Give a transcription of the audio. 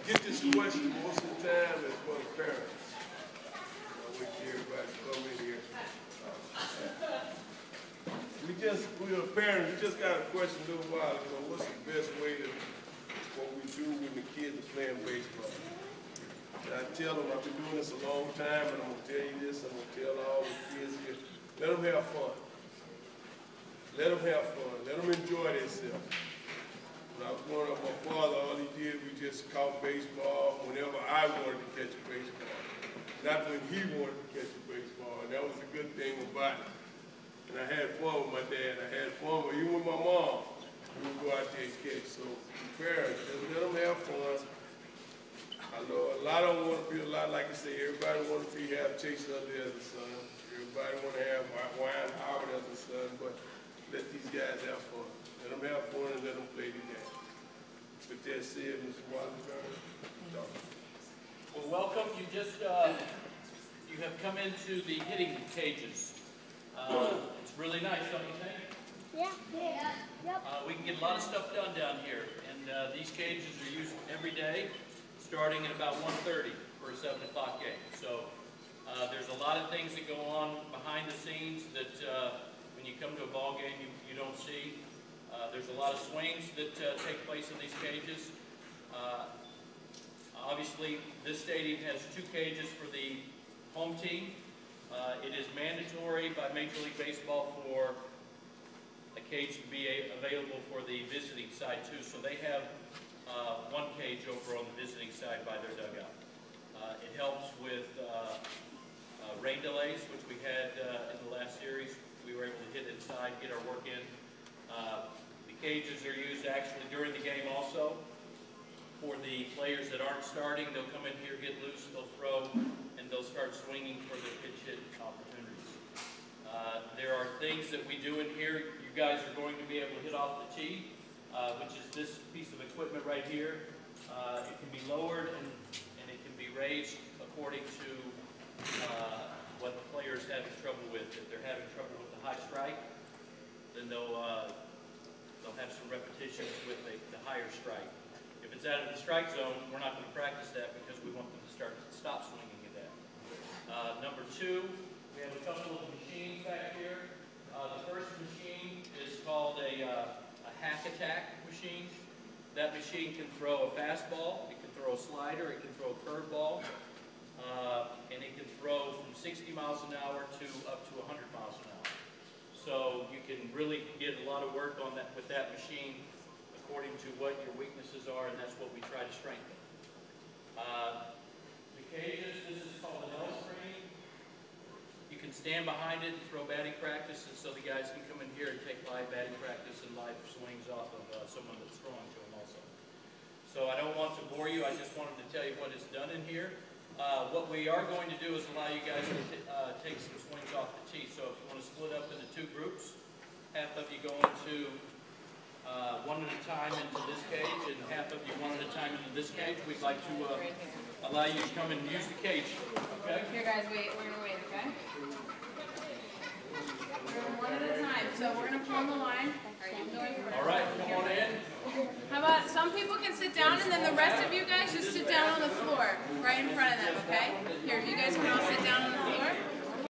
get this question most of the time as for the parents. I wish everybody come in here. We're a parent, we just got a question a little while ago. What's the best way to, what we do when the kids are playing baseball? And I tell them, I've been doing this a long time, and I'm going to tell you this, I'm going to tell all the kids here, let them have fun. Let them have fun. Let them enjoy themselves. When I was growing up, my father, all he did, we just caught baseball whenever I wanted to catch a baseball. Not when he wanted to catch a baseball, and that was a good thing about it. And I had fun with my dad. I had fun with, even with my mom. We would go out there and catch. So, parents, just let them have fun. I know a lot of them want to be a lot, like I say, everybody want to have Chase Utley as a son. Everybody want to have Ryan Howard as a son, but let these guys have fun. Let them have fun and let them play the game. With that said, Mr. Wallace, well, welcome. You just, you have come into the hitting cages. It's really nice, don't you think? Yeah. Yep. We can get a lot of stuff done down here, and these cages are used every day, starting at about 1:30 for a 7 o'clock game. So there's a lot of things that go on behind the scenes that when you come to a ball game you don't see. There's a lot of swings that take place in these cages. Obviously, this stadium has 2 cages for the home team. It is mandatory by Major League Baseball for a cage to be available for the visiting side too. So they have 1 cage over on the visiting side by their dugout. It helps with rain delays, which we had in the last series. We were able to hit inside, get our work in. The cages are used actually during the game also. For the players that aren't starting, they'll come in here, get loose, they'll throw, and they'll start swinging for their pitch hit opportunities. There are things that we do in here. You guys are going to be able to hit off the tee, which is this piece of equipment right here. It can be lowered and it can be raised according to what the player's having trouble with. If they're having trouble with the high strike, then they'll have some repetitions with the higher strike. If it's out of the strike zone, we're not going to practice that because we want them to stop swinging at that. Number 2, we have a couple of machines back here. The first machine is called a hack attack machine. That machine can throw a fastball, it can throw a slider, it can throw a curveball, and it can throw from 60 miles an hour to up to 100 miles an hour. So you can really get a lot of work on that with that machine according to what your weaknesses are, and that's what we try to strengthen. The cages, this is called an L-screen. You can stand behind it and throw batting practice, and so the guys can come in here and take live batting practice and live swings off of someone that's throwing to them also. So I don't want to bore you, I just wanted to tell you what is done in here. What we are going to do is allow you guys to take some swings off the tee. So if you want to split up into 2 groups, half of you go into one at a time into this cage, and half of you one at a time into this cage. We'd like to allow you to come and use the cage. Okay? Here, guys, wait. We're gonna wait, okay?